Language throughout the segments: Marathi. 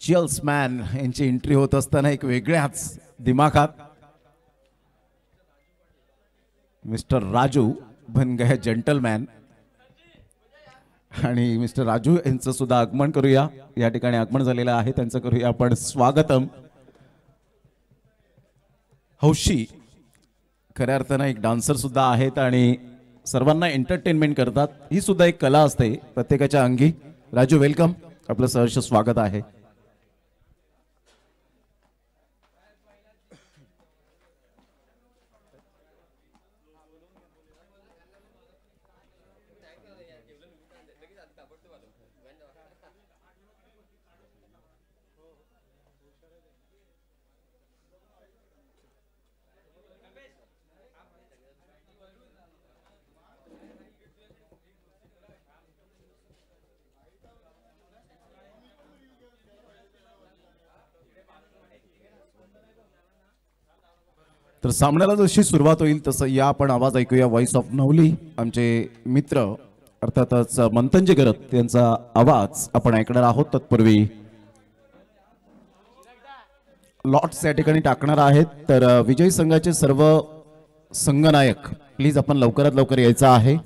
चिल्समॅन यांची एंट्री होत असताना एक वेगळ्याच दिमाखात मिस्टर राजू बन गया जेंटलमॅन आणि मिस्टर राजू यांचं सुद्धा आगमन करूया. या ठिकाणी आगमन झालेलं आहे, त्यांचं करूया आपण स्वागतम. हौशी खऱ्या अर्थानं एक डान्सर सुद्धा आहेत आणि सर्वांना एंटरटेनमेंट करतात. ही सुद्धा एक कला असते प्रत्येकाच्या अंगी. राजू वेलकम, आपलं सहर्ष स्वागत आहे. तर सामन्याला जशी सुरुवात होईल तसं या आपण आवाज ऐकूया. व्हॉइस ऑफ नवली आमचे मित्र अर्थातच मंथनजी गरत यांचा आवाज आपण ऐकणार आहोत. तत्पूर्वी लॉट्स या ठिकाणी टाकणार आहेत. तर विजयी संघाचे सर्व संघनायक प्लीज आपण लवकरात लवकर यायचं आहे.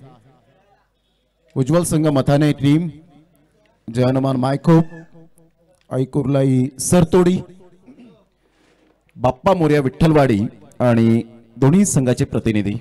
उज्ज्वल संघ मथाने टीम, जय हनुमान मायखोप, ऐकुर्लाई सरतोडी, बाप्पा मोर्या विठ्ठलवाडी आणि दोन्ही संघाचे प्रतिनिधी.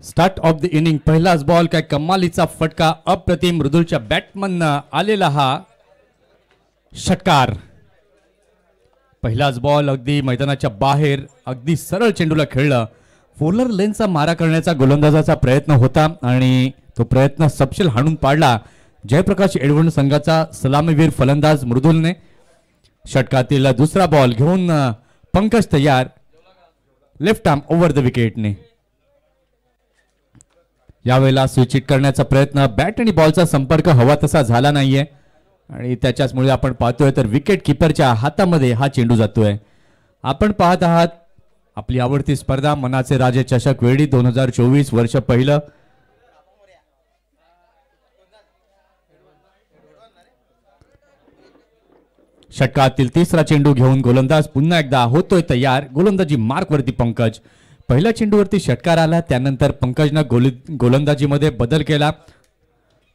Start of the inning. पहिलाच बॉल, काय कमालीचा फटका, अप्रतिम मृदुलच्या बॅटमन आलेला हा षटकार. पहिलाच बॉल अगदी मैदानाच्या बाहेर अगदी सरळ चेंडूला खेळला. फोलर लेनचा मारा करण्याचा गोलंदाजाचा प्रयत्न होता आणि तो प्रयत्न सपशेल हाणून पाडला जयप्रकाश एडवण संघाचा सलामीवीर फलंदाज मृदुलने. षटकातील दुसरा बॉल घेऊन पंकज तयार, लेफ्ट आर्म ओव्हर द विकेटने. यावेळेला स्विच हिट करण्याचा प्रयत्न, बॅट आणि बॉलचा संपर्क हवा तसा झाला नाहीये आणि त्याच्याचमुळे आपण पाहतोय तर विकेट किपरच्या हातामध्ये हा चेंडू जातोय. आपण पाहत आहात आपली आवडती स्पर्धा मनाचे राजे चषक वेळी 2024 वर्ष पहिलं. षटकातील तिसरा चेंडू घेऊन गोलंदाज पुन्हा एकदा होतोय तयार. गोलंदाजी मार्क वरती पंकज. पहिल्या चेंडूवरती षटकार आला, त्यानंतर पंकजनं गोलंदाजीमध्ये बदल केला.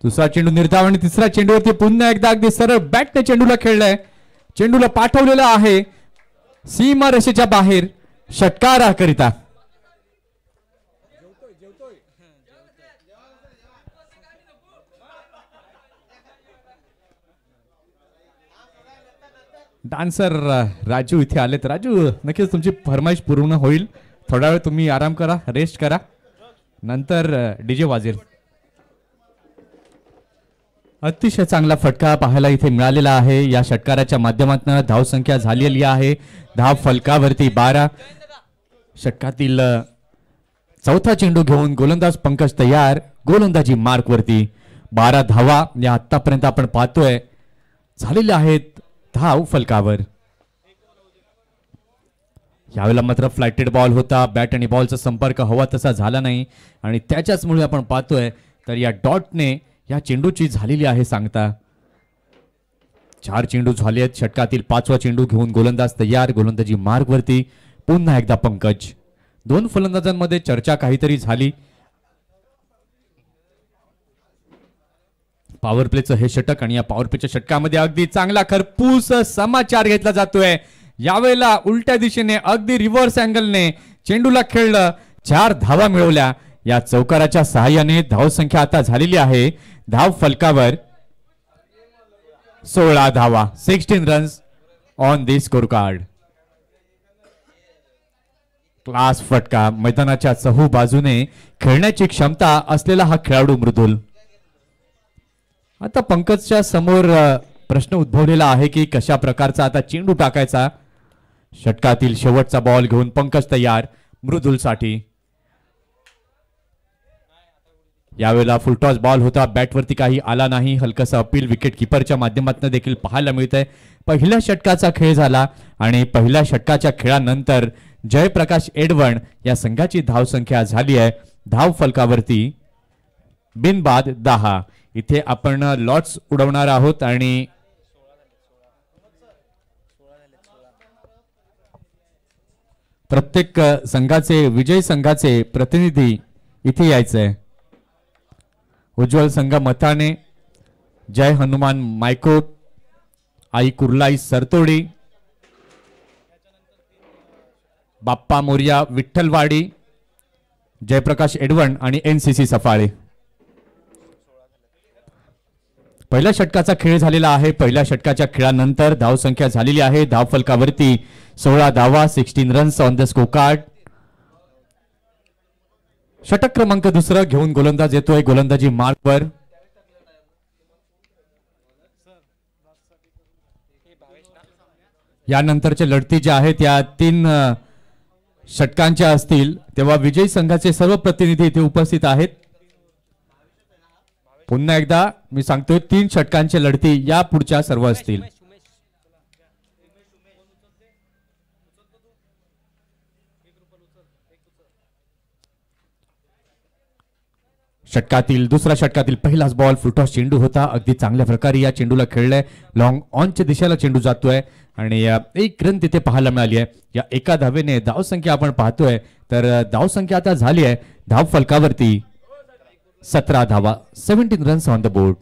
दुसरा चेंडू निर्धाव आणि तिसऱ्या चेंडूवरती पुन्हा एकदा अगदी सरळ बॅटने चेंडूला खेळलाय. चेंडूला पाठवलेला आहे सीमा रेषेच्या बाहेर षटकाराकरिता. डान्सर राजू इथे आलेत. राजू, नक्कीच तुमची फरमाईश पूर्ण होईल. थोडा वेळ तुम्ही आराम करा, रेस्ट करा, नंतर डीजे वाजेल. अतिशय चांगला फटका पाहायला इथे मिळालेला आहे. या षटकाराच्या माध्यमातून धावसंख्या झालेली आहे धाव फलकावरती 12. षटकातील चौथा चेंडू घेऊन गोलंदाज पंकज तयार. गोलंदाजी मार्क वरती 12 धावा या आतापर्यंत आपण पाहतोय झालेल्या आहेत धाव फलकावर. यावेळेला मात्र फ्लायटेड बॉल होता. बॅट आणि बॉलचा संपर्क हवा तसा झाला नाही आणि त्याच्याचमुळे आपण पाहतोय तर या डॉटने या चेंडूची झालेली आहे सांगता. 4 चेंडू झाले आहेत. षटकातील 5वा चेंडू घेऊन गोलंदाज तयार. गोलंदाजी मार्गवरती पुन्हा एकदा पंकज. 2 फलंदाजांमध्ये चर्चा काहीतरी झाली. पॉवर प्लेचं हे षटक आणि या पॉवर प्लेच्या षटकामध्ये अगदी चांगला खरपूस समाचार घेतला जातोय. यावेळेला उलट्या दिशेने अगदी रिव्हर्स अँगलने चेंडूला खेळलं. 4 धावा मिळवल्या. या चौकाराच्या सहाय्याने धावसंख्या आता झालेली आहे धाव फलकावर 16 धावा. 16 runs on the score card. Class फटका. मैदानाच्या चहू बाजूने खेळण्याची क्षमता असलेला हा खेळाडू मृदुल. आता पंकजच्या समोर प्रश्न उद्भवलेला आहे की कशा प्रकारचा आता चेंडू टाकायचा. षटकातील शेवटचा बॉल घेऊन पंकज तयार मृदुलसाठी. यावेळेला फुलटॉस बॉल होता. बॅटवरती काही आला नाही. हलकसा अपील विकेट किपरच्या माध्यमातून देखील पाहायला मिळतंय. पहिल्या षटकाचा खेळ झाला आणि पहिल्या षटकाच्या खेळानंतर जयप्रकाश एडवण या संघाची धावसंख्या झाली आहे धाव फलकावरती बिनबाद 10. इथे आपण लॉट्स उडवणार आहोत आणि प्रत्येक संघाचे विजयी संघाचे प्रतिनिधी इथे यायचंय. उज्ज्वल संघ मथाणे, जय हनुमान मायकोप, आई कुर्लाई सरतोडी, बाप्पा मोर्या विठ्ठलवाडी, जयप्रकाश एडवण आणि NCC सफाळे. पहिल्या षटकाचा खेळ झालेला आहे. पहिल्या षटकाच्या खेळानंतर धावसंख्या झालेली आहे धाव फलकावरती 16 धावा. 16 runs on the score card. षटक क्रमांक 2 घेऊन गोलंदाज येतोय गोलंदाजी मार्कवर. यानंतरच्या लढती ज्या आहेत या 3 षटकांच्या असतील तेव्हा विजयी संघाचे सर्व प्रतिनिधी इथे उपस्थित आहेत. पुन्हा एकदा मी सांगतोय 3 षटकांच्या लढती या पुढच्या सर्व असतील. षटकातील दुसऱ्या षटकातील पहिलाच बॉल फुलटॉस चेंडू होता. अगदी चांगल्या प्रकारे या चेंडूला खेळलंय. लॉंग ऑनच्या दिशेला चेंडू जातोय आणि 1 रन तिथे पाहायला मिळाली आहे. या एका धावेने धावसंख्या आपण पाहतोय तर धावसंख्या आता झाली आहे धाव फलकावरती 17 धावा. 17 runs on the board.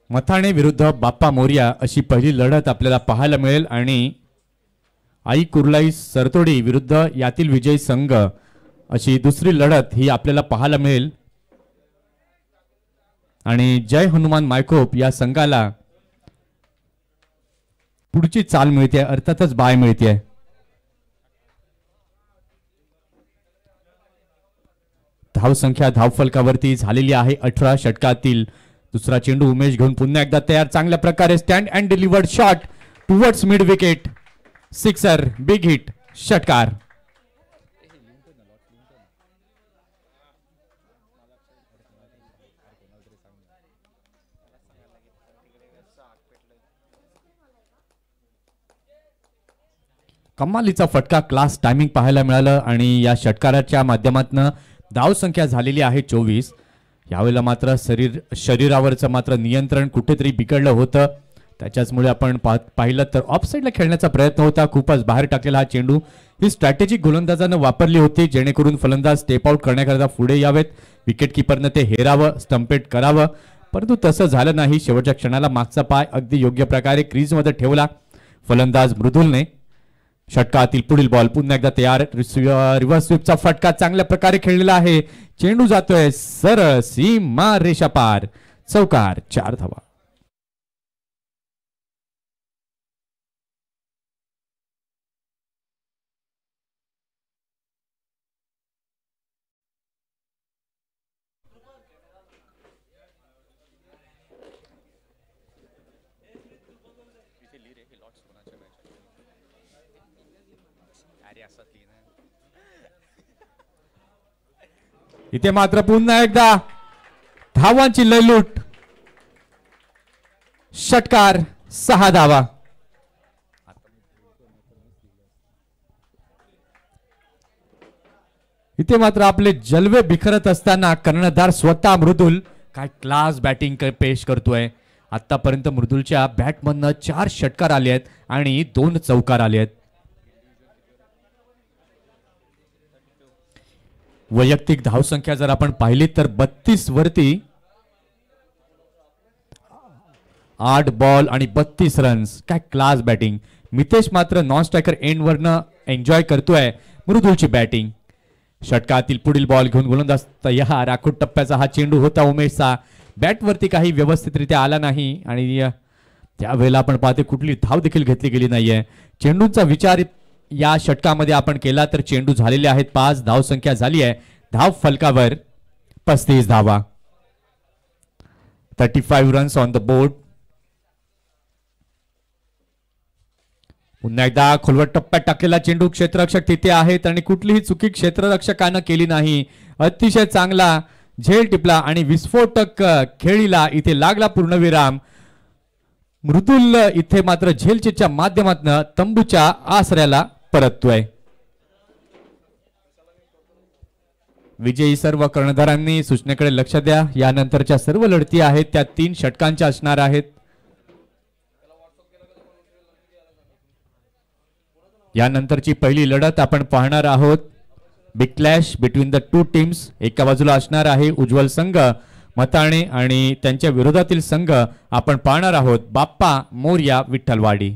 Mathane विरुद्ध बाप्पा मोर्या अशी पहिली लढत आपल्याला पाहायला मिळेल आणि आई कुर्लाई सरतोडी विरुद्ध यातील विजयी संघ अशी दुसरी लढत ही आपल्याला पाहायला मिळेल आणि जय हनुमान मायकोप या संघाला पुढची चाल मिळते अर्थातच बाय मिळते. धावसंख्या धावफलकावरती झालेली आहे 18. षटकातील दुसरा चेंडू उमेश घेऊन पुन्हा एकदा तयार. चांगल्या प्रकारे stand and delivered shot towards mid wicket. Sixer. Big hit. षटकार. कमालीचा फटका क्लास टायमिंग पाहायला मिळालं आणि या षटकाराच्या माध्यमातून धावसंख्या झालेली आहे 24. यावेळेला मात्र शरीरावरचं मात्र नियंत्रण कुठेतरी बिघडलं होतं. त्याच्याचमुळे आपण पाहिलं तर ऑफ साईडला खेळण्याचा प्रयत्न होता. खूपच बाहेर टाकलेला हा चेंडू. ही स्ट्रॅटेजी गोलंदाजानं वापरली होती जेणेकरून फलंदाज स्टेप आउट करण्याकरता पुढे यावेत. विकेट किपरनं ते हेरावं, स्टंपेट करावं, परंतु तसं झालं नाही. शेवटच्या क्षणाला मागचा पाय अगदी योग्य प्रकारे क्रीजमध्ये ठेवला फलंदाज मृदुलने. षटकातील पुढील बॉल पुन्हा एकदा तयार. रिव्हर्स स्वीपचा फटका चांगल्या प्रकारे खेळलेला आहे. चेंडू जातोय सरळ सीमा रेषा पार. चौकार. 4 धावा. इथे मात्र पुन्हा एकदा धावांची लयलूट. षटकार 6 धावा. इथे मात्र आपले जलवे बिखरत असताना कर्णधार स्वतः मृदुल काय क्लास बॅटिंग पेश करतोय. आतापर्यंत मृदुलच्या बॅटमधनं 4 षटकार आले आहेत आणि 2 चौकार आले आहेत. वैयक्तिक धावसंख्या जर आपण पाहिली तर 32 वरती 8 बॉल आणि 32 रन्स. काय क्लास बॅटिंग. मितेश मात्र नॉन स्ट्रायकर एंड वरनं एन्जॉय करतोय मृदुलची बॅटिंग. षटकातील पुढील बॉल घेऊन गोलंदाज तयार. राखूट टप्प्याचा हा चेंडू होता उमेशचा. बॅटवरती काही व्यवस्थितरित्या आला नाही आणि त्यावेळेला आपण पाहते कुठली धाव देखील घेतली गेली नाहीये. चेंडूंचा विचार या षटकामध्ये आपण केला तर चेंडू झालेले आहेत 5. धावसंख्या झाली आहे धाव फलकावर 35 धावा. 35 रन्स ऑन द बोर्ड. पुन्हा एकदा खोलवर टप्प्यात टाकलेला चेंडू. क्षेत्ररक्षक तिथे आहेत आणि कुठलीही चुकी क्षेत्ररक्षकानं केली नाही. अतिशय चांगला झेल टिपला आणि विस्फोटक खेळीला इथे लागला पूर्णविराम. मृदुल इथे मात्र झेलचेच्या माध्यमातून तंबूच्या आसऱ्याला परततोय. विजयी सर्व कर्णधारांनी सूचनेकडे लक्ष द्या. यानंतरच्या सर्व लढती आहेत त्या 3 षटकांच्या असणार आहेत. यानंतरची पहिली लढत आपण पाहणार आहोत. Big clash between the 2 teams. एका बाजूला असणार आहे उज्ज्वल संघ मताणे आणि त्यांच्या विरोधातील संघ आपण पाहणार आहोत बाप्पा मोरया विठ्ठलवाडी.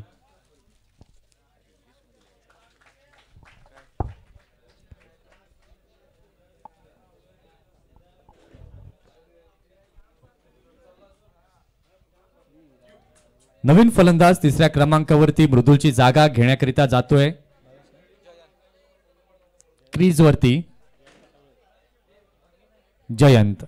नवीन फलंदाज 3ऱ्या क्रमांकावरती मृदुलची जागा घेण्याकरिता जातोय. क्रीज वरती जयंत.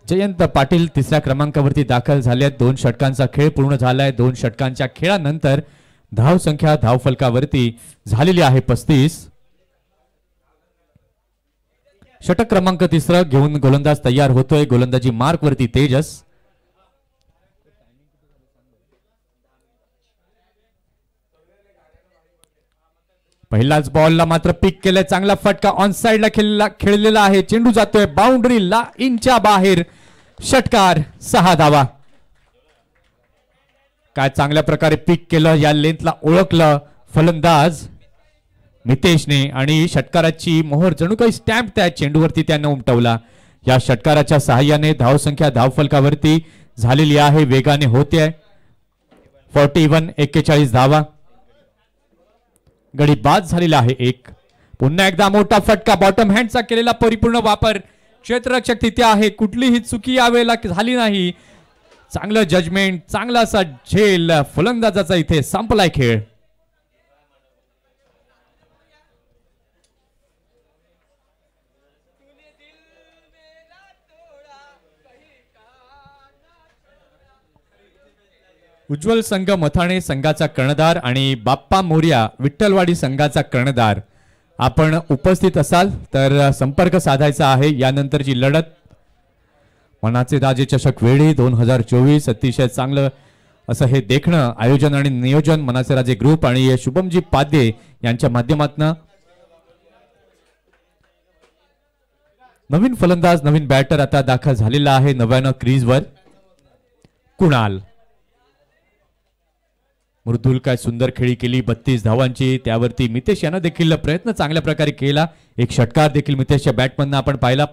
जयंत पाटील 3ऱ्या क्रमांकावरती दाखल झाले आहेत. 2 षटकांचा खेळ पूर्ण झालाय. 2 षटकांच्या खेळानंतर धाव संख्या धाव फलकावरती झालेली आहे 35. षटक क्रमांक 3 घेऊन गोलंदाज तयार होतोय. गोलंदाजी मार्क वरती तेजस. पहिलाच बॉलला मात्र पिक केलाय. चांगला फटका ऑन साइडला खेळलेला आहे. चेंडू जातोय बाउंड्री ला इंच्या बाहेर. षटकार 6 धावा. काय चांगल्या प्रकारे पिक केलं. या लेंथला ओळखलं फलंदाज मितेशने आणि षटकाराची मोहर जणू काही स्टॅम्प त्या चेंडूवरती त्यानं उमटवला. या षटकाराच्या सहाय्याने धावसंख्या धावफलकावरती झालेली आहे. वेगाने होते 41 धावा. गडी बाद झालेला आहे 1. पुन्हा एकदा मोठा फटका. बॉटम हँडचा केलेला परिपूर्ण वापर. क्षेत्ररक्षक तिथे आहे. कुठलीही चुकी यावेळेला झाली नाही. चांगलं जजमेंट. चांगला असा झेल फलंदाजाचा इथे संपलाय खेळ. उज्ज्वल संघ मथाणे संघाचा कर्णधार आणि बाप्पा मोरया विठ्ठलवाडी संघाचा कर्णधार आपण उपस्थित असाल तर संपर्क साधायचा आहे. यानंतरची लढत मनाचे राजे चषक वेळी 2024. अतिशय चांगलं असं हे देखणं आयोजन आणि नियोजन मनाचे राजे ग्रुप आणि शुभमजी पाध्ये यांच्या माध्यमातून. नवीन फलंदाज नवीन बॅटर आता दाखल झालेला आहे 99 क्रीजवर कुणाल. मृदुल काय सुंदर खेळी केली 32 धावांची. त्यावरती मितेश यानं देखील प्रयत्न चांगल्या प्रकारे केला. एक षटकार देखील मितेशच्या बॅटमधनं आपण पाहिला.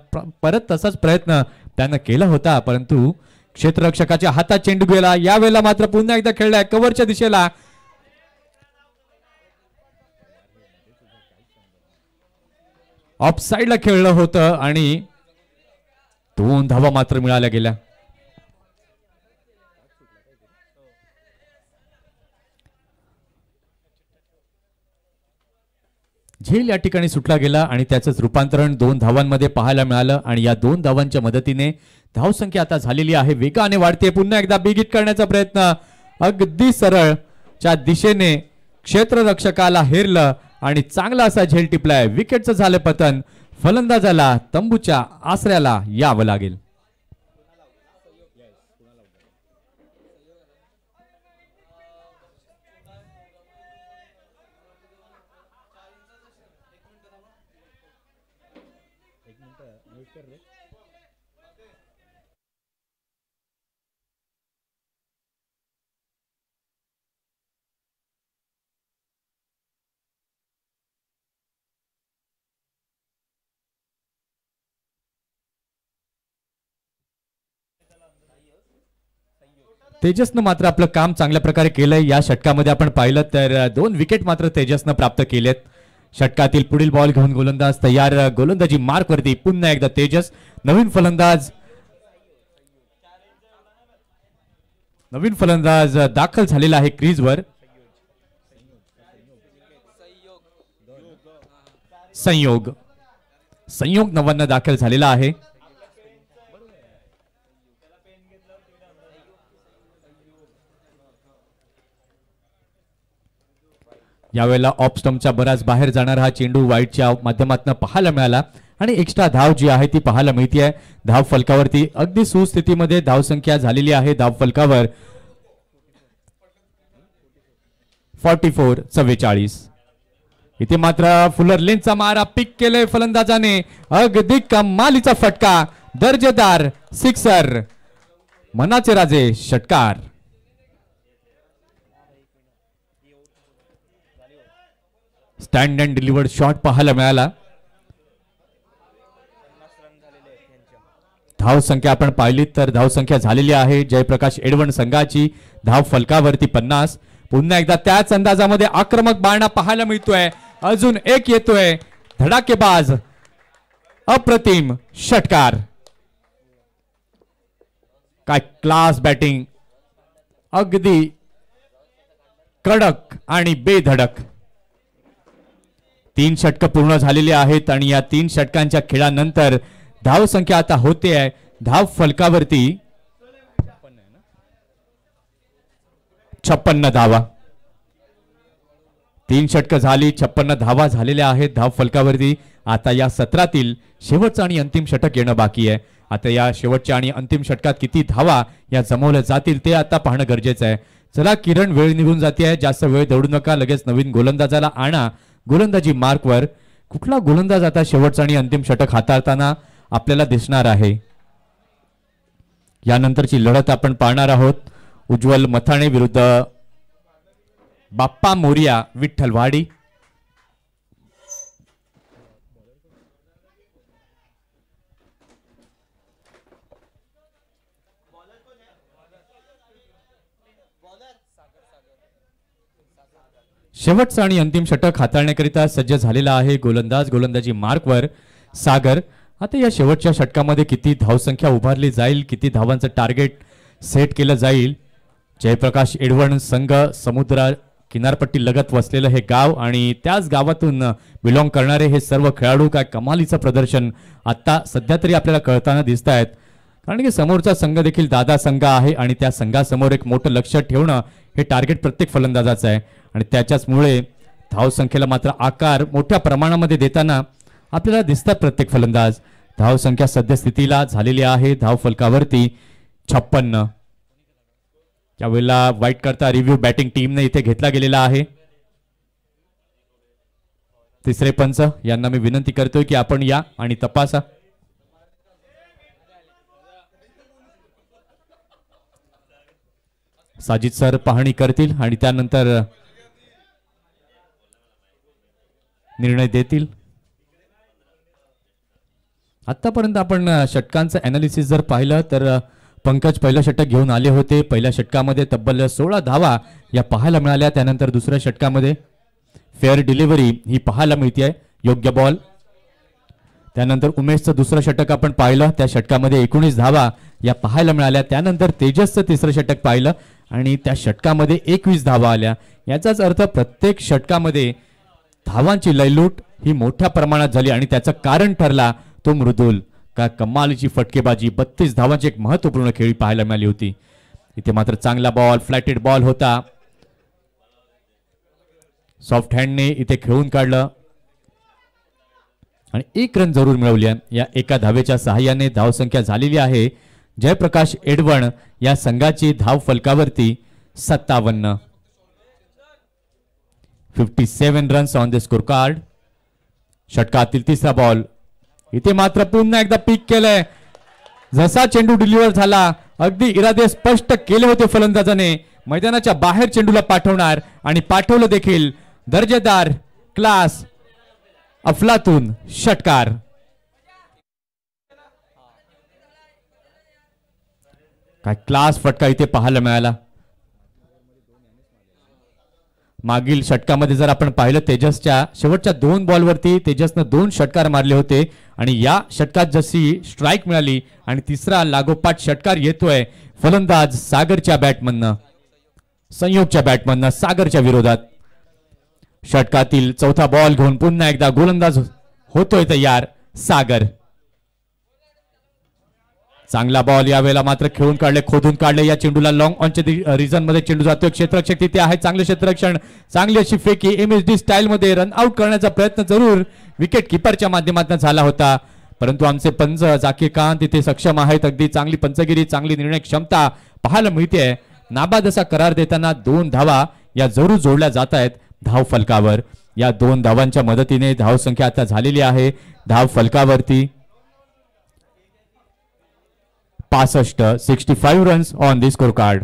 परत तसाच प्रयत्न त्यानं केला होता परंतु क्षेत्ररक्षकाच्या हातात चेंडू गेला. यावेळेला मात्र पुन्हा एकदा खेळलाय कव्हरच्या दिशेला. ऑफ साइडला खेळलं होतं आणि 2 धावा मात्र मिळाल्या गेल्या. झेल या ठिकाणी सुटला गेला आणि त्याचंच रूपांतरण 2 धावांमध्ये पाहायला मिळालं आणि या 2 धावांच्या मदतीने धावसंख्या आता झालेली आहे वेगाने वाढते. पुन्हा एकदा बिग हिट करण्याचा प्रयत्न अगदी सरळ च्या दिशेने क्षेत्ररक्षकाला हेरलं आणि चांगला असा झेल टिपलाय. विकेटचं झालं पतन. फलंदाजाला तंबूच्या आसऱ्याला यावं लागेल. तेजसनं मात्र आपलं काम चांगल्या प्रकारे केलंय. या षटकामध्ये आपण पाहिलं तर 2 विकेट मात्र तेजसनं प्राप्त केलेत. षटकातील पुढील बॉल घेऊन गोलंदाज तयार. गोलंदाजी मार्क वरती पुन्हा एकदा तेजस. नवीन फलंदाज दाखल झालेला आहे क्रीजवर. संयोग नवांना दाखल झालेला आहे. यावेळेला ऑफ स्टंपच्या बराच बाहेर जाणारा हा चेंडू वाईटच्या माध्यमातून पाहायला मिळाला आणि एक्स्ट्रा धाव जी आहे ती पाहायला मिळते. धाव फलकावरती अगदी सुस्थितीमध्ये धावसंख्या झालेली आहे. धाव फलकावर 44-44. इथे मात्र फुलर लेनचा मारा पिक केलाय फलंदाजाने. अगदी कमालीचा फटका. दर्जेदार सिक्सर. मनाचे राजे षटकार. स्टँड अँड डिलिव्हर्ड शॉट पाहायला मिळाला. धाव संख्या आपण पाहिली तर धाव संख्या झालेली आहे जयप्रकाश एडवण संघाची. धाव फलकावरती 50. पुन्हा एकदा त्याच अंदाजामध्ये आक्रमक बाणा पाहायला मिळतोय. अजून एक येतोय. धडाकेबाज अप्रतिम षटकार. काय क्लास बॅटिंग. अगदी कडक आणि बेधडक. 3 षटक पूर्ण झालेली आहेत आणि या 3 षटकांच्या खेळानंतर धाव संख्या आता होते आहे धाव फलकावरती 56 धावा. 3 षटक झाली. 56 धावा झालेल्या आहेत धाव फलकावरती. आता या सत्रातील शेवटचं आणि अंतिम षटक येणं बाकी आहे. आता या शेवटच्या आणि अंतिम षटकात किती धावा या जमवल्या जातील ते आता पाहणं गरजेचं आहे. चला किरण, वेळ निघून जाते. जास्त वेळ दौडू नका. लगेच नवीन गोलंदाजाला आणा. गोलंदाजी मार्कवर कुठला गोलंदाज आता शेवटचा आणि अंतिम षटक हाताळताना आपल्याला दिसणार आहे. यानंतरची लढत आपण पाहणार आहोत. उज्ज्वल मथाणे विरुद्ध बाप्पा मोरिया विठ्ठलवाडी. शेवटचा आणि अंतिम षटक हाताळण्याकरिता सज्ज झालेला आहे गोलंदाज. गोलंदाजी मार्कवर सागर. आता या शेवटच्या षटकामध्ये किती धावसंख्या उभारली जाईल, किती धावांचं टार्गेट सेट केलं जाईल. जयप्रकाश एडवण संघ समुद्र किनारपट्टी लगत वसलेलं हे गाव आणि त्याच गावातून बिलॉंग करणारे हे सर्व खेळाडू काय कमालीचं प्रदर्शन आता सध्या तरी आपल्याला कळताना दिसत आहेत. कारण की समोरचा संघ देखील दादा संघ आहे आणि त्या संघासमोर एक मोठं लक्ष ठेवणं हे टार्गेट प्रत्येक फलंदाजाचं आहे आणि त्याच्याचमुळे धावसंख्येला मात्र आकार मोठ्या प्रमाणामध्ये देताना आपल्याला दिसतात प्रत्येक फलंदाज. धावसंख्या सद्यस्थितीला झालेली आहे धाव फलकावरती 56. त्यावेळेला वाईट करता रिव्ह्यू बॅटिंग टीमने इथे घेतला गेलेला आहे. तिसरे पंच यांना मी विनंती करतोय की आपण या आणि तपासा. साजिद सर पाहणी करतील आणि त्यानंतर निर्णय देतील. आतापर्यंत आपण षटकांचं अनालिसिस जर पाहिलं तर पंकज पहिलं षटक घेऊन आले होते. पहिल्या षटकामध्ये तब्बल 16 धावा या पाहायला मिळाल्या. त्यानंतर दुसऱ्या षटकामध्ये फेअर डिलिव्हरी ही पाहायला मिळते, योग्य बॉल. त्यानंतर उमेशचं दुसरं षटक आपण पाहिलं, त्या षटकामध्ये 19 धावा या पाहायला मिळाल्या. त्यानंतर तेजसचं तिसरं षटक पाहिलं आणि त्या षटकामध्ये 21 धावा आल्या. याचाच अर्थ प्रत्येक षटकामध्ये धावांची लयलूट ही मोठ्या प्रमाणात झाली आणि त्याचं कारण ठरला तो मृदुल. का कमालीची फटकेबाजी, 32 धावांची एक महत्वपूर्ण खेळी पाहायला मिळाली होती. इथे मात्र चांगला बॉल, फ्लॅटेड बॉल होता, सॉफ्ट हँडने इथे खेळून काढलं आणि 1 रन जरूर मिळवली. या एका धावेच्या सहाय्याने धावसंख्या झालेली आहे जयप्रकाश एडवण या संघाची धाव फलकावरती 57. 57 runs on the score card. षटकातील तिसरा बॉल. इथे मात्र पुन्हा एकदा पीक केलंय. जसा चेंडू डिलिव्हर झाला अगदी इरादे स्पष्ट केले होते फलंदाजाने, मैदानाच्या बाहेर चेंडूला पाठवणार आणि पाठवलं देखील. दर्जेदार, क्लास, अफलातून षटकार. काय क्लास फटका इथे पाहायला मिळाला. मागील षटकामध्ये जर आपण पाहिलं तेजसच्या शेवटच्या 2 बॉलवरती तेजसनं 2 षटकार मारले होते आणि या षटकात जशी स्ट्राईक मिळाली आणि तिसरा लागोपाठ षटकार येतोय फलंदाज सागरच्या बॅटमननं, संयोगच्या बॅटमननं सागरच्या विरोधात. षटकातील चौथा बॉल घेऊन पुन्हा एकदा गोलंदाज होतोय तयार सागर. चांगला बॉल यावेळेला मात्र खेळून काढले, खोदून काढले. या चेंडूला लॉंग ऑनच्या रिझन मध्ये चेंडू जातोय. क्षेत्ररक्षक तिथे आहे, चांगले क्षेत्ररक्षण, चांगली अशी फेकी MSD स्टाईल मध्ये रन आउट करण्याचा प्रयत्न जरूर विकेट किपरच्या माध्यमातून झाला होता, परंतु आमचे पंच झाकीर खान तिथे सक्षम आहेत. अगदी चांगली पंचगिरी, चांगली निर्णय क्षमता पाहायला मिळते. नाबाद असा करार देताना 2 धावा या जरूर जोडल्या जात आहेत धाव फलकावर. या 2 धावांच्या मदतीने धाव संख्या आता झालेली आहे धाव फलकावरती 65 runs on the score card.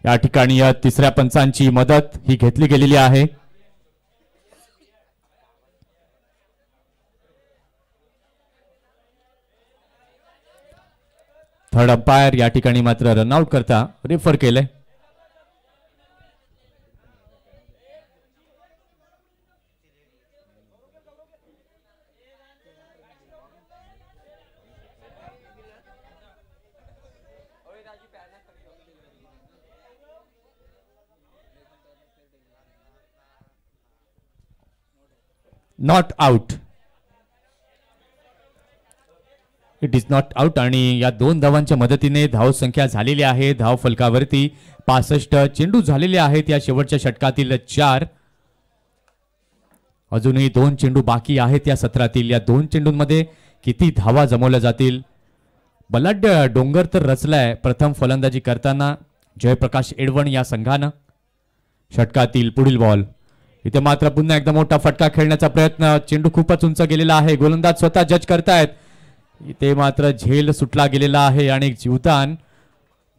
या ठिकाणी या तिसऱ्या पंचांची मदत ही घेतली गेलेली आहे. थर्ड अंपायर या ठिकाणी मात्र रनआउट करता रेफर केले. Not out. It is not out आणि या 2 धावांच्या मदतीने धाव संख्या झालेली आहे धाव फलकावरती 65. चेंडू झालेले आहेत या शेवटच्या षटकातील 4. अजूनही 2 चेंडू बाकी आहेत या सत्रातील. या 2 चेंडूंमध्ये किती धावा जमवल्या जातील. बलाढ्य डोंगर तर रचलाय प्रथम फलंदाजी करताना जयप्रकाश एडवण या संघानं. षटकातील पुढील बॉल. इथे मात्र पुन्हा एकदा मोठा फटका खेळण्याचा प्रयत्न. चेंडू खूपच उंच गेलेला आहे, गोलंदाज स्वतः जज करतायत. इथे मात्र झेल सुटला गेलेला आहे आणि जीवदान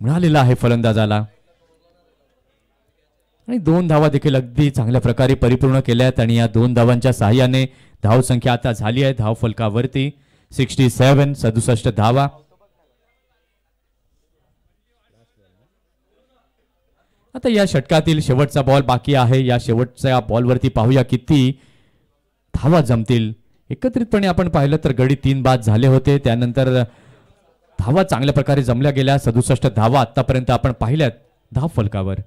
मिळालेला आहे फलंदाजाला आणि 2 धावा देखील अगदी चांगल्या प्रकारे परिपूर्ण केल्यात आणि या 2 धावांच्या सहाय्याने धाव संख्या आता झाली आहे धाव फलकावरती 67 धावा. आता या षटकातील शेवटचा बॉल बाकी आहे. या शेवटच्या बॉलवरती पाहूया किती धावा जमतील. एकत्रितपणे आपण पाहिलं तर गडी 3 बाद झाले होते, त्यानंतर धावा चांगल्या प्रकारे जमल्या गेल्या. 67 धावा आतापर्यंत आपण पाहिल्यात धाव फलकावर.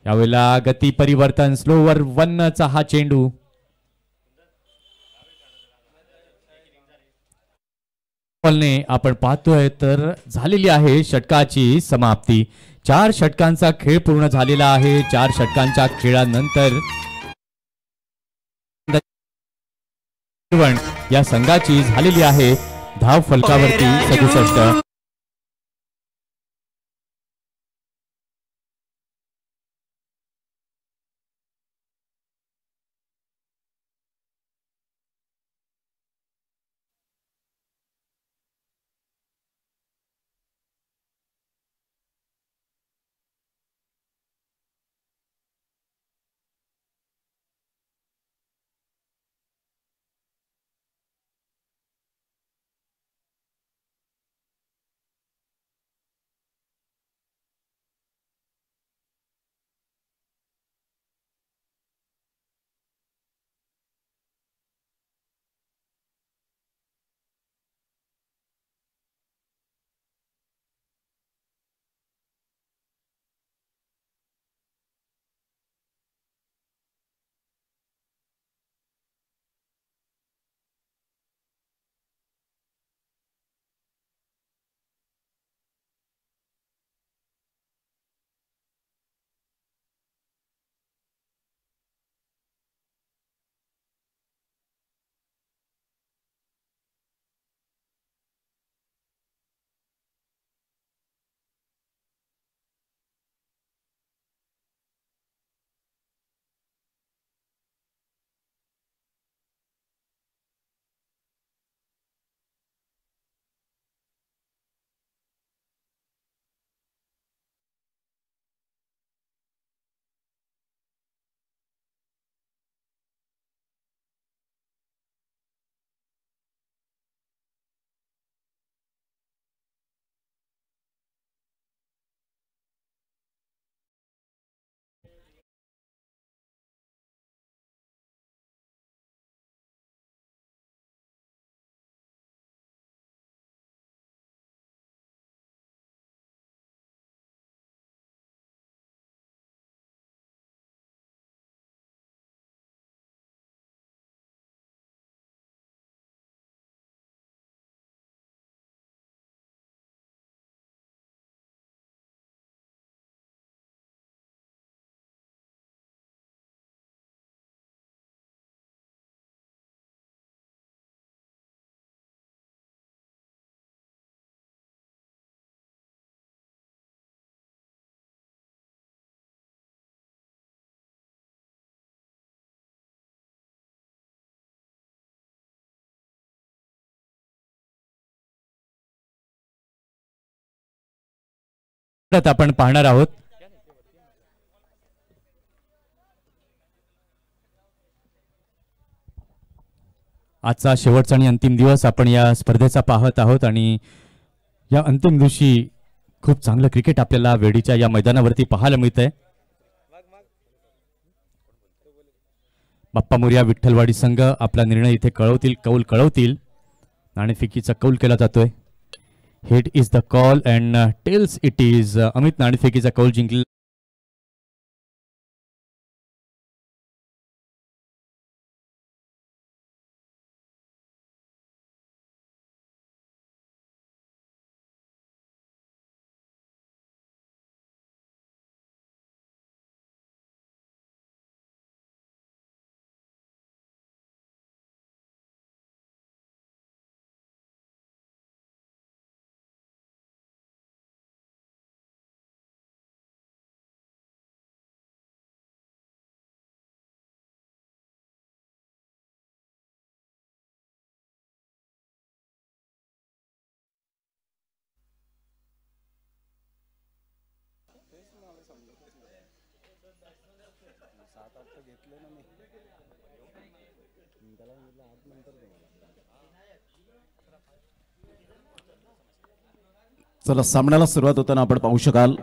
यावेळेला गती परिवर्तन, स्लोवर 1चा हा चेंडू. बॉलने आपण पाहतोय तर झालेली आहे षटकाची समाप्ती. 4 षटकांचा खेळ पूर्ण झालेला आहे. 4 षटकांच्या खेळानंतर या संघाची झालेली आहे धाव फलकावरती 67. परत आपण पाहणार आहोत. आजचा शेवटचा आणि अंतिम दिवस आपण या स्पर्धेचा पाहत आहोत आणि या अंतिम दिवशी खूप चांगलं क्रिकेट आपल्याला वेडीच्या या मैदानावरती पाहायला मिळतंय. बाप्पा मोरया विठ्ठलवाडी संघ आपला निर्णय इथे कौल कळवतील. नाणेफेकीचा कौल केला जातोय. Head is the call and tails it is Amit नाणेफेकीचा कौल जिंकला. चला सामन्याला सुरुवात होताना आपण पाहू शकाल.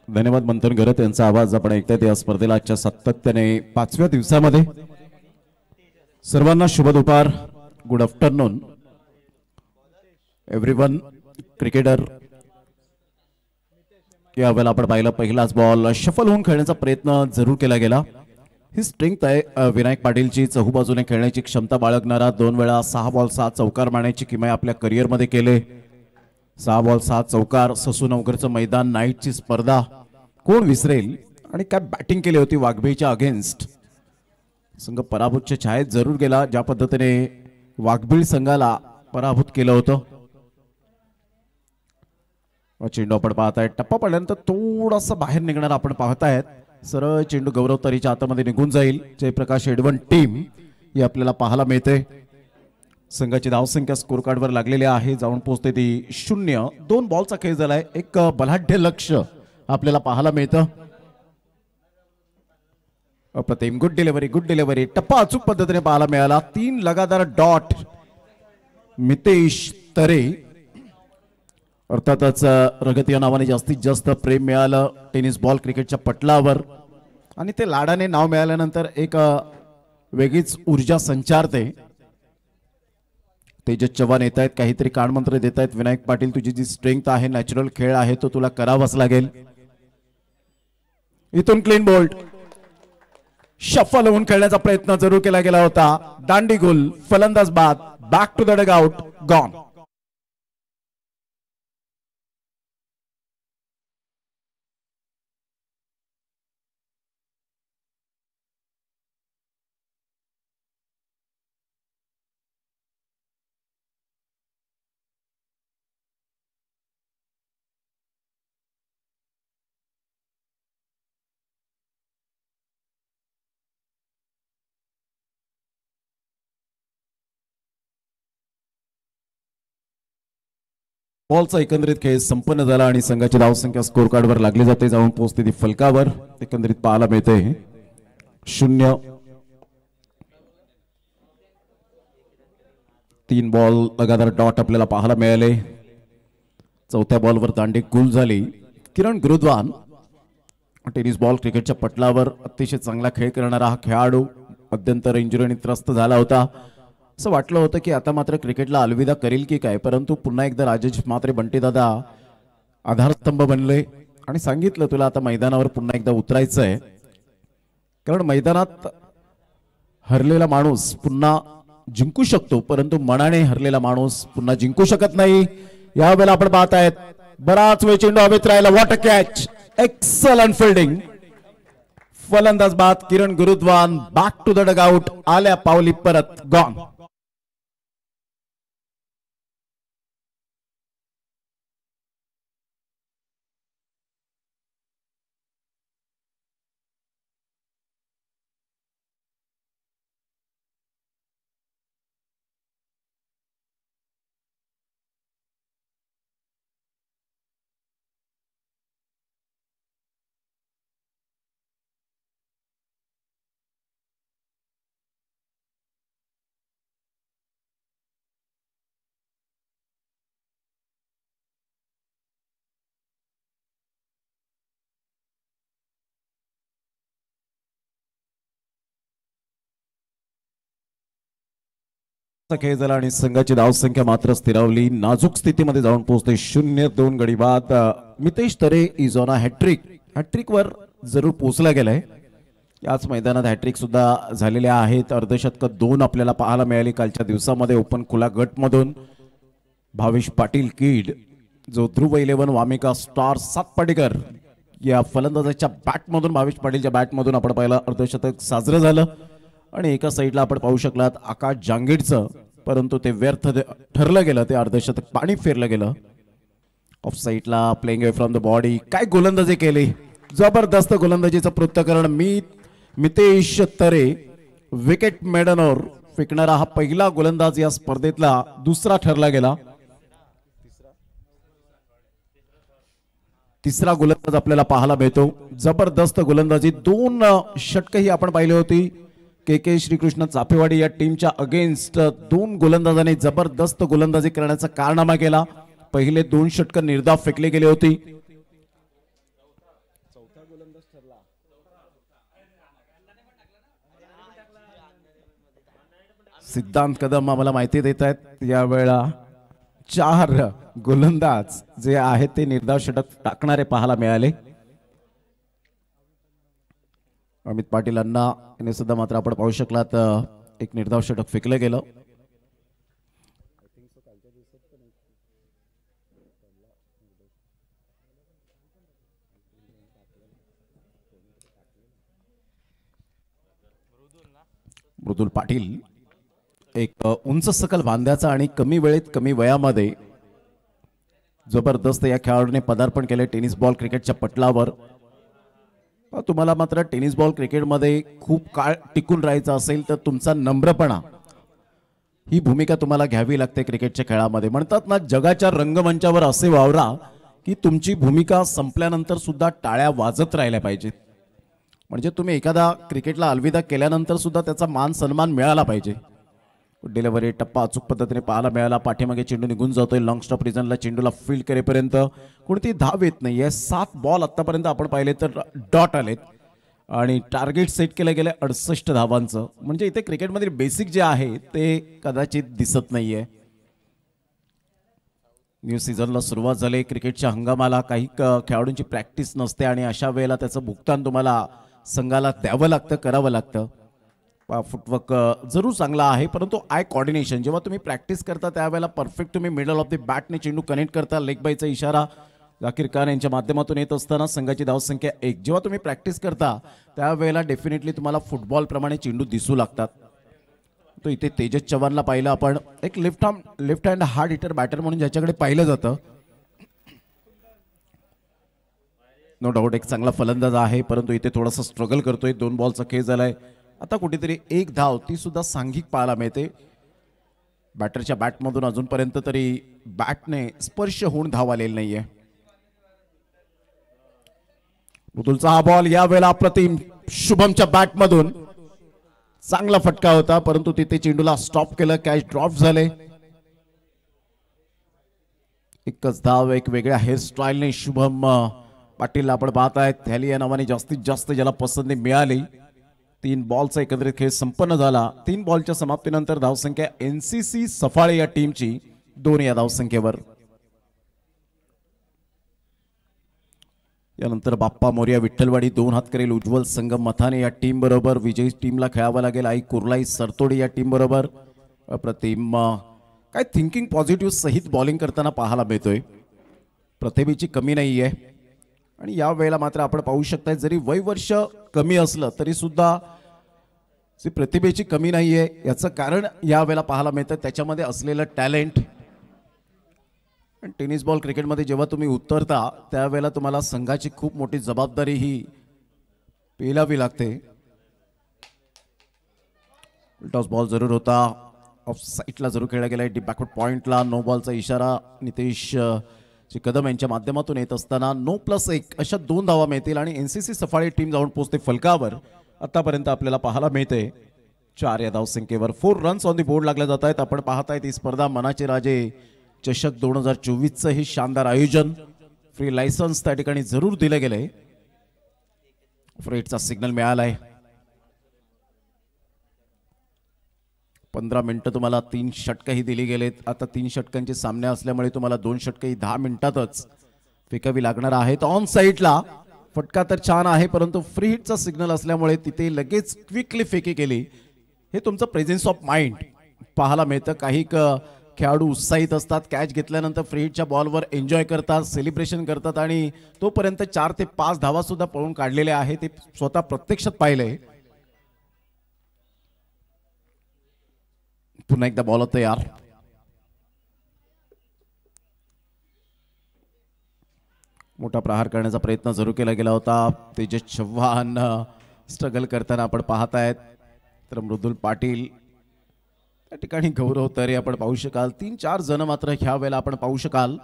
धन्यवाद मंथन गरत यांचा आवाज आपण ऐकतायत या स्पर्धेला आजच्या सातत्याने 5व्या दिवसामध्ये. सर्वांना शुभ दुपार. Good afternoon everyone. क्रिकेटर यावेळेला आपण पाहिलं पहिलाच बॉल शफल होऊन खेळण्याचा प्रयत्न जरूर केला गेला. ही स्ट्रेंथ आहे विनायक पाटीलची. चहूबाजूने खेळण्याची क्षमता बाळगणारा 2 वेळा 6 बॉल 6 चौकार मारण्याची किमया आपल्या करिअरमध्ये केले. 6 बॉल 6 चौकार. ससू नवकरचं मैदान, नाईटची स्पर्धा कोण विसरेल. आणि काय बॅटिंग केली होती वाघबीच्या अगेन्स्ट. संघ पराभूतच्या छायेत जरूर गेला. ज्या पद्धतीने वाघबीळ संघाला पराभूत केलं होतं. चेंडू आपण पाहताय. टप्पा पडल्यानंतर थोडासा बाहेर निघणार आपण पाहतायत. सरळ चेंडू गौरव तरीच्या हातामध्ये निघून जाईल. जयप्रकाश एडवन टीम ही आपल्याला पाहायला मिळते. संघाची धावसंख्या स्कोर कार्डवर लागलेली आहे. जाऊन पोहोचते ती 0. 2 बॉलचा खेळ झालाय. एक बलाढ्य लक्ष आपल्याला पाहायला मिळतं. अप्रतिम. Good delivery. टप्पा अचूक पद्धतीने पाहायला मिळाला. 3 लगातार डॉट मितेश तरे. अर्थातच रगत या नावाने जास्तीत जास्त प्रेम मिळालं टेनिस बॉल क्रिकेटच्या पटलावर. आणि ते लाडाने नाव मिळाल्यानंतर एक वेगळीच ऊर्जा संचारते. तेजस चव्हाण येत आहेत. काहीतरी कानमंत्र देत आहेत. विनायक पाटील तुझी जी स्ट्रेंथ आहे, नॅचरल खेळ आहे, तो तुला करावाच लागेल. इथून क्लीन बोल्ड. शफल होऊन खेळण्याचा प्रयत्न जरूर केला गेला होता. दांडी गुल. फलंदाज बाद. Back to the dugout. Gone. बॉलचा एकंदरीत खेळ संपन्न झाला आणि संघाची धावसंख्या स्कोर कार्डवर लागली जाते. जाऊन पोहोचते ती फलकावर. एकंदरीत पाहायला मिळते 0. 3 बॉल लगातार डॉट आपल्याला पाहायला मिळाले. 4थ्या बॉलवर दांडी गुल झाली. किरण गुरुद्वान टेनिस बॉल क्रिकेटच्या पटलावर अतिशय चांगला खेळ करणारा हा खेळाडू मध्यंतर इंजुरीने त्रस्त झाला होता. असं वाटलं होतं की आता मात्र क्रिकेटला अलविदा करेल की काय, परंतु पुन्हा एकदा राजेश मात्रे बंटीदादा आधारस्तंभ बनले आणि सांगितलं तुला आता मैदानावर पुन्हा एकदा उतरायचं आहे. कारण मैदानात हरलेला माणूस पुन्हा जिंकू शकतो, परंतु मनाने हरलेला माणूस पुन्हा जिंकू शकत नाही. यावेळेला आपण पाहतायत बराच वेळ चेंडू हवेत राहिला. What a catch. Excellent fielding. फलंदाज बाद. किरण गुरुद्वान बॅक टू द डगआउट. आल्या पावली परत. गॉन. खेळ झाला आणि संघाची धावसंख्या मात्र स्थिरावली. नाजूक स्थितीमध्ये जाऊन पोहोचते 0-2 गडी बाद. मितेश तरे इज ऑन अ हॅट्रिक वर जरूर पोहोचला गेलाय. याच मैदानात हॅट्रिक सुद्धा झालेल्या आहेत. अर्धशतक 2 आपल्याला पाहायला मिळाली कालच्या दिवसामध्ये ओपन खुला गट मधून. भावेश पाटील किड जो ध्रुव 11 वामिका स्टार सातपाटीकर या फलंदाजाच्या बॅटमधून भावेश पाटीलच्या बॅटमधून आपण पाहिलं अर्धशतक साजरं झालं. आणि एका साईडला आपण पाहू शकलात आकाश जांगीडचं, परंतु ते व्यर्थ ठरलं गेलं. ते अर्धशतक पाणी फेरलं गेलं. ऑफ साईडला playing away from the body. काय गोलंदाजी केली, जबरदस्त गोलंदाजीचं पृथक्करण. मितेश तरे विकेट मेडनवर फेकणारा हा पहिला गोलंदाज या स्पर्धेतला दुसरा ठरला गेला. तिसरा गोलंदाज आपल्याला पाहायला मिळतो. जबरदस्त गोलंदाजी. 2 षटकही आपण पाहिली होती. के श्रीकृष्ण चापेवाडी या टीमच्या अगेन्स्ट 2 गोलंदाजांनी जबरदस्त गोलंदाजी करण्याचा कारनामा केला. पहिले 2 षटक निर्धाव फेकले गेले होते. सिद्धांत कदम आम्हाला माहिती देत आहेत यावेळेला 4 गोलंदाज जे आहेत ते निर्धाव षटक टाकणारे पाहायला मिळाले. अमित पाटील अण्णा यांनी सुद्धा मात्र आपण पाहू शकलात एक निर्धाव षटक फेकलं गेलं. मृदुल पाटील एक उंच सकल बांध्याचा आणि कमी वेळेत कमी वयामध्ये जबरदस्त या खेळाडूने पदार्पण केले टेनिस बॉल क्रिकेटच्या पटलावर. तुम्हाला मात्र टेनिस बॉल क्रिकेटमध्ये खूप काळ टिकून राहायचं असेल तर तुमचा नम्रपणा ही भूमिका तुम्हाला घ्यावी लागते क्रिकेटच्या खेळामध्ये. म्हणतात ना, जगाच्या रंगमंचावर असे वावरा की तुमची भूमिका संपल्यानंतर सुद्धा टाळ्या वाजत राहिल्या पाहिजेत. म्हणजे तुम्ही एखादा क्रिकेटला अलविदा केल्यानंतर सुद्धा त्याचा मान सन्मान मिळाला पाहिजे. डिलिव्हरी टप्पा अचूक पद्धतीने पाहायला मिळाला. पाठीमागे चेंडू निघून जातोय. लॉंग स्टॉप रिजनला चेंडूला फील्ड करेपर्यंत कोणती धाव येत नाहीये. 7 बॉल आतापर्यंत आपण पाहिले तर डॉट आलेत आणि टार्गेट सेट केलं गेलं 68 धावांचं. म्हणजे इथे क्रिकेटमधील बेसिक जे आहे ते कदाचित दिसत नाहीये. न्यू सीझनला सुरुवात झाली. क्रिकेटच्या हंगामाला काही खेळाडूंची प्रॅक्टिस नसते आणि अशा वेळेला त्याचं भुगतान तुम्हाला संघाला द्यावं लागतं, करावं लागतं. फुटवर्क जरूर चांगला आहे, परंतु आय कॉर्डिनेशन जेव्हा तुम्ही प्रॅक्टिस करता त्यावेळेला परफेक्ट तुम्ही मिडल ऑफ द बॅटने चेंडू कनेक्ट करता. लेग बायचा इशारा जाकीर खान यांच्या माध्यमातून येत असताना संघाची धावसंख्या 1. जेव्हा तुम्ही प्रॅक्टिस करता त्यावेळेला डेफिनेटली तुम्हाला फुटबॉल प्रमाणे चेंडू दिसू लागतात. तो इथे तेजस चव्हाणला पाहिलं आपण. एक left hand hard hitter batter म्हणून ज्याच्याकडे पाहिलं जातं. नो डाऊट एक चांगला फलंदाज आहे, परंतु इथे थोडासा स्ट्रगल करतोय. 2 बॉलचा खेळ झालाय. आता कुठेतरी 1 धाव ती सुद्धा सांघिक पाहायला मिळते. बॅटरच्या बॅटमधून अजूनपर्यंत तरी बॅटने स्पर्श होऊन धाव आलेली नाहीये. मृदुलचा हा बॉल यावेळेला अप्रतिम. शुभमच्या बॅटमधून चांगला फटका होता, परंतु तिथे चेंडूला स्टॉप केलं. कॅच ड्रॉप झाले. एकच धाव एक वेगळ्या हेअरस्टाईलने शुभम पाटील आपण पाहत आहेत. थॅली या नावाने जास्तीत जास्त ज्याला पसंती मिळाली. 3 बॉलचा एकत्रित खेळ संपन्न झाला. 3 बॉलच्या समाप्तीनंतर धावसंख्या NCC सफाळे या टीमची 2 या धावसंख्येवर. यानंतर बाप्पा मोर्या विठ्ठलवाडी 2 हात करेल. उज्ज्वल संघ मथाने या टीम बरोबर. विजयी टीमला खेळावं लागेल आई कुर्लाई सरतोडे या टीम बरोबर. अप्रतिम काय थिंकिंग पॉझिटिव्ह सहित बॉलिंग करताना पाहायला मिळतोय. प्रतिभेची कमी नाहीये आणि या वेळेला मात्र आपण पाहू शकता जरी वय वर्ष कमी असलं तरी सुद्धा प्रतिभेची कमी नाहीये. याचं कारण या वेळेला पाहायला मिळतं त्याच्यामध्ये असलेलं टॅलेंट. टेनिस बॉल क्रिकेटमध्ये जेव्हा तुम्ही उतरता त्यावेळेला तुम्हाला संघाची खूप मोठी जबाबदारी ही पेलावी लागते. टॉस बॉल जरूर होता. ऑफ साईडला जरूर खेळला गेला. डीप बॅकवर्ड पॉइंटला नो बॉलचा इशारा नितेश कदम यांच्या माध्यमातून येत असताना 9+1 अशा 2 धावा मिळतील आणि NCC सफाळे टीम जाऊन पोहोचते फलकावर. आतापर्यंत आपल्याला पाहायला मिळते 4 या धावसंख्येवर. 4 रन्स ऑन दी बोर्ड लागले जात आहेत. आपण पाहतायत ही स्पर्धा मनाचे राजे चषक 2024चं हे शानदार आयोजन. फ्री लायसन्स त्या ठिकाणी जरूर दिले गेले. फ्रेटचा सिग्नल मिळालाय. 15 मिनिटं तुम्हाला 3 षटकंही दिली गेलेत. आता 3 षटकांचे सामने असल्यामुळे तुम्हाला 2 षटकंही 10 मिनिटातच फेकावी लागणार आहेत. ऑन साईडला फटका तर छान आहे, परंतु फ्री हिटचा सिग्नल असल्यामुळे तिथे लगेच क्विकली फेकी केली. हे तुमचं प्रेझेन्स ऑफ माइंड पाहायला मिळतं. काही खेळाडू उत्साहित असतात, कॅच घेतल्यानंतर फ्री हिटच्या बॉलवर एन्जॉय करतात, सेलिब्रेशन करतात आणि तोपर्यंत 4 ते 5 धावा सुद्धा पळून काढलेल्या आहे. ते स्वतः प्रत्यक्षात पाहिलंय. पुन्हा एकदा बॉल तयार. मोठा प्रहार करण्याचा प्रयत्न जरूर केला गेला होता. तेजस चव्हाण स्ट्रगल करताना आपण पाहतायत. तर मृदुल पाटील त्या ठिकाणी गौरव तरे आपण पाहू शकाल. 3-4 जण मात्र ह्या वेळेला आपण पाहू शकाल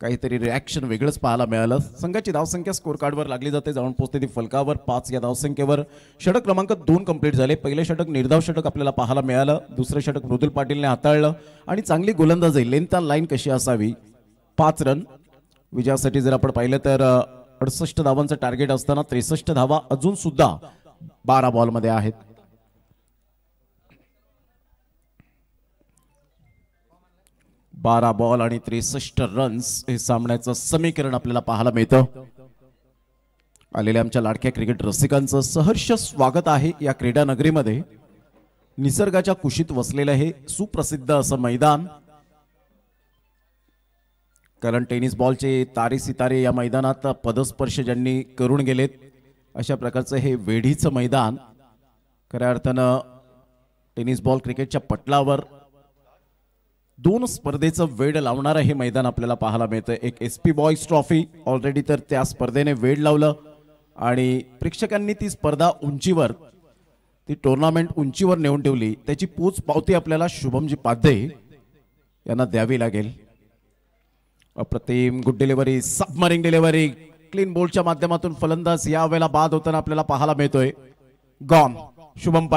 काहीतरी रिॲक्शन वेगळंच पाहायला मिळालं. संघाची धावसंख्या स्कोर कार्डवर लागली जाते, जाऊन पोहोचते ती फलकावर 5 या धावसंख्येवर. षटक क्रमांक 2 कंप्लीट झाले. पहिले षटक निर्धाव षटक आपल्याला पाहायला मिळालं, दुसरं षटक मृदुल पाटीलने हाताळलं आणि चांगली गोलंदाजी, लेंथ लाईन कशी असावी. 5 रन विजयासाठी जर आपण पाहिलं तर 68 धावांचं टार्गेट असताना 63 धावा अजून सुद्धा 12 बॉलमध्ये आहेत. बारा बॉल आणि 63 रन्स हे सामन्याचं समीकरण आपल्याला पाहायला मिळतं. आलेल्या आमच्या लाडक्या क्रिकेट रसिकांचं सहर्ष स्वागत आहे या क्रीडा नगरीमध्ये. निसर्गाच्या कुशीत वसलेलं हे सुप्रसिद्ध असं मैदान. कारण टेनिस बॉलचे तारे सितारे या मैदानात पदस्पर्श ज्यांनी करून गेलेत, अशा प्रकारचं हे वेढीचं मैदान. खऱ्या अर्थानं टेनिस बॉल क्रिकेटच्या पटलावर 2 स्पर्धेचं वेड लावणारं हे मैदान आपल्याला पाहायला मिळतं. एक SP बॉयज ट्रॉफी ऑलरेडी तर त्या स्पर्धेने वेड लावलं आणि प्रेक्षकांनी ती स्पर्धा उंचीवर, ती टुर्नामेंट उंचीवर नेऊन ठेवली. त्याची पोच पावती आपल्याला शुभमजी पाध्ये यांना द्यावी लागेल. अप्रतिम गुड डिलिव्हरी, सबमरिंग डिलिव्हरी, क्लीन बोल्डच्या माध्यमातून फलंदाज या वेळेला बाद होताना आपल्याला पाहायला मिळतोय. गॉन शुभम.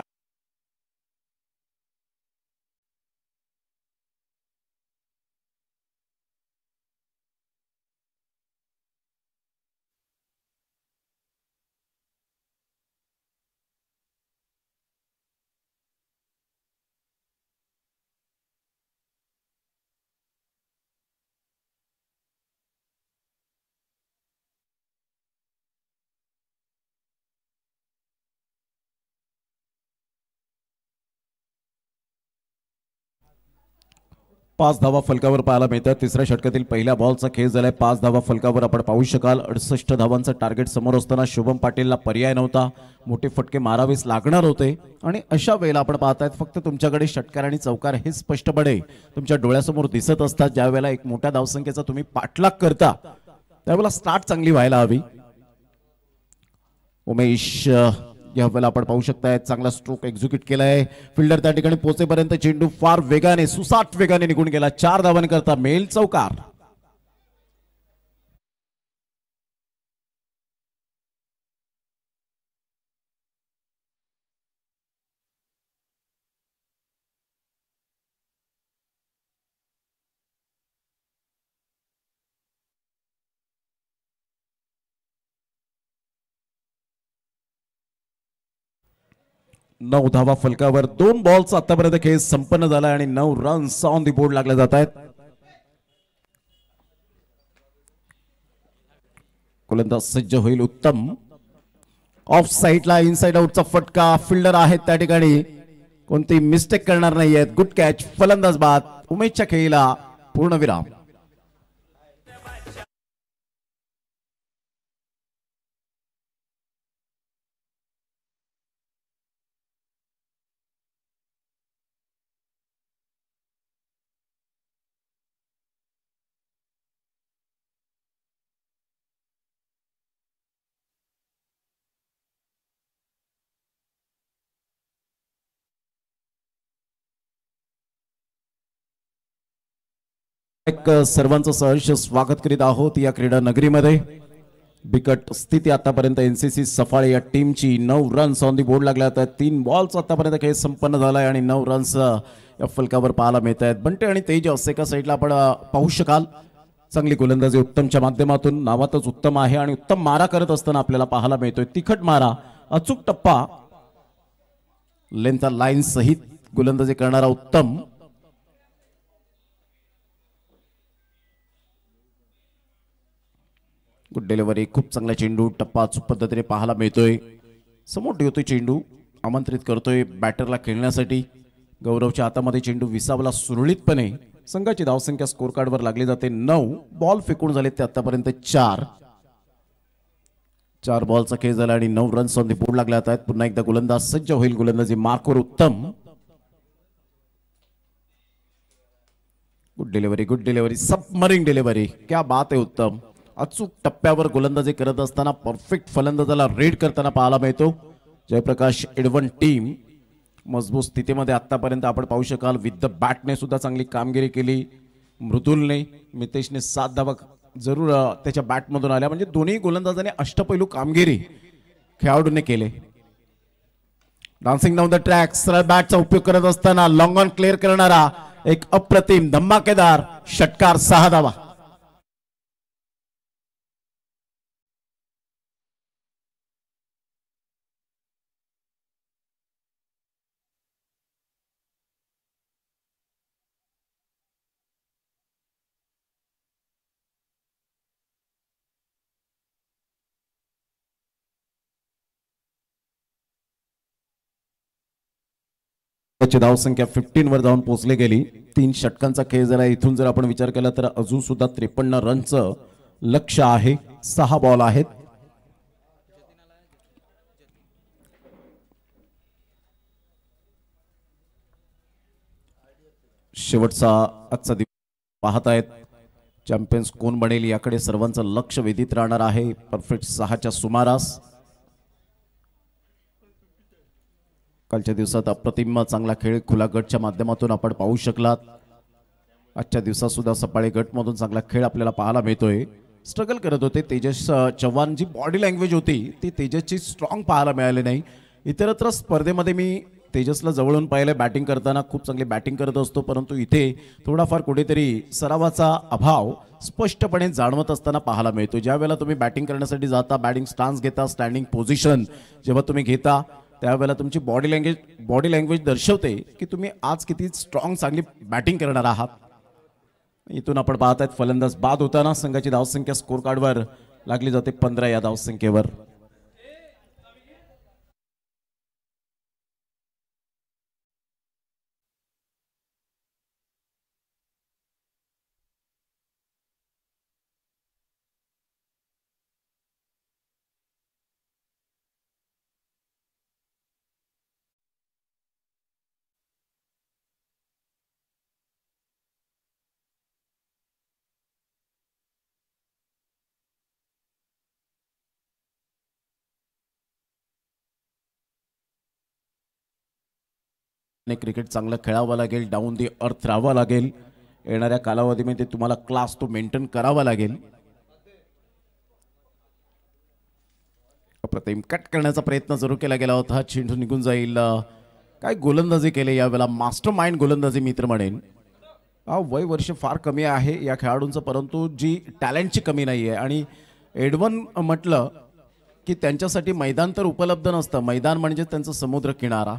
5 धावा फलकावर पाहायला मिळतात. तिसऱ्या षटकातील पहिल्या बॉलचा खेळ झालाय. 5 धावा फलकावर आपण पाहू शकाल. 68 धावांचं टार्गेट समोर असताना शुभम पाटीलला पर्याय नव्हता. मोठे फटके मारावेच लागणार होते आणि अशा वेळेला आपण पाहतायत फक्त तुमच्याकडे षटकार आणि चौकार हे स्पष्टपणे तुमच्या डोळ्यासमोर दिसत असतात. ज्या वेळेला एक मोठ्या धावसंख्येचा तुम्ही पाठलाग करता त्यावेळेला स्टार्ट चांगली व्हायला हवी. उमेश या वेळेला आपण पाहू शकताय चांगला स्ट्रोक एक्झिक्यूट केलाय. फिल्डर त्या ठिकाणी पोहोचेपर्यंत चेंडू फार वेगाने, सुसाट वेगाने निघून गेला. 4 धावांकरता मेल चौकार. नऊ धावा फलकावर. 2 बॉलचा आतापर्यंत खेळ संपन्न झाला आणि 9 रन्स ऑन दी बोर्ड लागले जात आहेत. गोलंदाज सज्ज होईल. उत्तम ऑफ साइडला इनसाइड आउटचा फटका. फिल्डर आहेत त्या ठिकाणी, कोणती मिस्टेक करणार नाहीयेत. Good catch. फलंदाज बाद. उमेशच्या खेळीला पूर्णविराम. सर्वांचं सहर्ष स्वागत करीत आहोत या क्रीडा नगरीमध्ये. बिकट स्थिती आतापर्यंत NCC सफाळे या टीमची. 9 रन्स ऑन दी बोर्ड लागल्या आहेत. 3 बॉलचा आतापर्यंत खेळ संपन्न झालाय आणि 9 रन्स या फलकावर पाहायला मिळत आहेत. बंटे आणि तेजस एका साईडला आपण पाहू शकाल. चांगली गोलंदाजी उत्तमच्या माध्यमातून, नावातच उत्तम आहे आणि उत्तम मारा करत असताना आपल्याला पाहायला मिळतोय. तिखट मारा, अचूक टप्पा, लेंथ लाईन सहित गोलंदाजी करणारा उत्तम, गुड डिलिव्हरी, खूप चांगला चेंडू टप्पा अचूक पद्धतीने पाहायला मिळतोय. समोर ठेवतोय चेंडू, आमंत्रित करतोय बॅटरला खेळण्यासाठी. गौरवच्या हातामध्ये चेंडू विसावला सुरळीतपणे. संघाची धावसंख्या स्कोर कार्डवर लागली जाते 9. बॉल फेकून झाले ते आतापर्यंत 4 बॉलचा खेळ झाला आणि 9 रन्स ऑन द बोर्ड लागले आहेत. पुन्हा एकदा गोलंदाज सज्ज होईल. गोलंदाजी मार्कवर उत्तम, गुड डिलिव्हरी, सबमरीन डिलिव्हरी, क्या बात आहे उत्तम. अचूक टप्प्यावर गोलंदाजी करत असताना परफेक्ट फलंदाजाला रेड करताना पाहायला मिळतो. जयप्रकाश एडवन टीम मजबूत स्थितीमध्ये आतापर्यंत आपण पाहू शकाल. विथ द बॅटने सुद्धा चांगली कामगिरी केली. मृदुलने, मितेशने 7 धावा जरूर त्याच्या बॅटमधून आल्या. म्हणजे दोन्ही गोलंदाजाने अष्टपैलू कामगिरी खेळाडूने केले. डान्सिंग डाऊन द ट्रॅक, सरळ बॅटचा उपयोग करत असताना लॉंग ऑन क्लिअर करणारा एक अप्रतिम धमाकेदार षटकार, 6 धावा. धावसंख्या 15 वर जाऊन पोहोचली गेली. 3 षटकांचा खेळ झाला. इथून जर आपण विचार केला तर अजून सुद्धा 53 रनचं लक्ष्य आहे. 6 बॉल आहेत. शेवटचा आजचा दिवस पाहत आहेत. चॅम्पियन्स कोण बनेल याकडे सर्वांचं लक्ष वेधित राहणार आहे. परफेक्ट 6च्या सुमारास कालच्या दिवसात अप्रतिम चांगला खेळ खुला गटच्या माध्यमातून आपण पाहू शकलात. आजच्या दिवसात सुद्धा सफाळे गटमधून चांगला खेळ आपल्याला पाहायला मिळतोय. स्ट्रगल करत होते तेजस चव्हाण. जी बॉडी लँग्वेज होती ती तेजसची स्ट्रॉंग पाहायला मिळाली नाही. इतरत्र स्पर्धेमध्ये मी तेजसला जवळून पाहिलं बॅटिंग करताना, खूप चांगली बॅटिंग करत असतो. परंतु इथे थोडाफार कुठेतरी सरावाचा अभाव स्पष्टपणे जाणवत असताना पाहायला मिळतो. ज्या वेळेला तुम्ही बॅटिंग करण्यासाठी जाता, बॅटिंग स्टान्स घेता, स्टँडिंग पोझिशन जेव्हा तुम्ही घेता त्यावेळेला तुमची बॉडी लँग्वेज दर्शवते की तुम्ही आज किती स्ट्रॉंग चांगली बॅटिंग करणार आहात. इथून आपण पाहत आहेत फलंदाज बाद होताना. संघाची धावसंख्या स्कोर कार्डवर लागली जाते 15 या धावसंख्येवर. क्रिकेट चांगलं खेळावं लागेल. डाऊन दी अर्थ राहावं लागेल. येणाऱ्या कालावधीमध्ये तुम्हाला क्लास तो मेंटेन करावा लागेल. अप्रतिम कट करण्याचा प्रयत्न जरूर केला गेला होता. चेंडू निघून जाईल. काय गोलंदाजी केले यावेळेला. मास्टर माइंड गोलंदाजी मित्र म्हणेन. वय वर्ष फार कमी आहे या खेळाडूंचं, परंतु जी टॅलेंटची कमी नाही आहे. आणि एडवन म्हटलं की त्यांच्यासाठी मैदान तर उपलब्ध नसतं. मैदान म्हणजे त्यांचं समुद्र किनारा.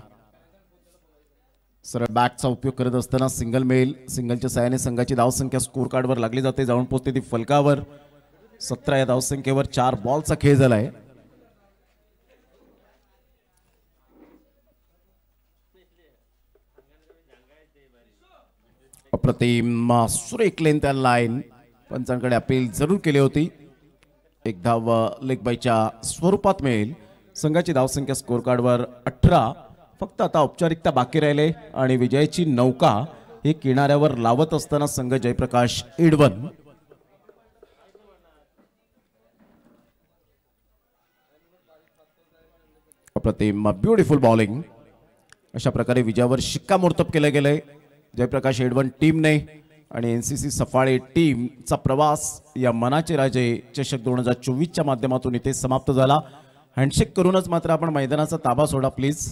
सरळ बॅटचा उपयोग करत असताना सिंगल मेल. सिंगलच्या साहाय्याने संघाची धावसंख्या स्कोर कार्डवर लागली जाते. जाऊन पोहोचते ती फलकावर. 17 या धावसंख्येवर 4 बॉलचा खेळ झालाय. अप्रतिम सुरेख लेन त्या लाईन. पंचांकडे अपील जरूर केली होती. एक धाव लेग बायच्या स्वरूपात मिळेल. संघाची धावसंख्या स्कोर कार्डवर 18. फक्त आता औपचारिकता बाकी राहिले आणि विजयाची नौका ही किनाऱ्यावर लावत असताना संघ जयप्रकाश एडवन. अप्रतिम ब्युटिफुल बॉलिंग. अशा प्रकारे विजयावर शिक्कामोर्तब केलं गेलंय जयप्रकाश एडवन टीमने. आणि एनसीसी सफाळे टीमचा प्रवास या मनाचे राजे चषक 2024च्या माध्यमातून इथे समाप्त झाला. हँडशेक करूनच मात्र आपण मैदानाचा ताबा सोडा प्लीज.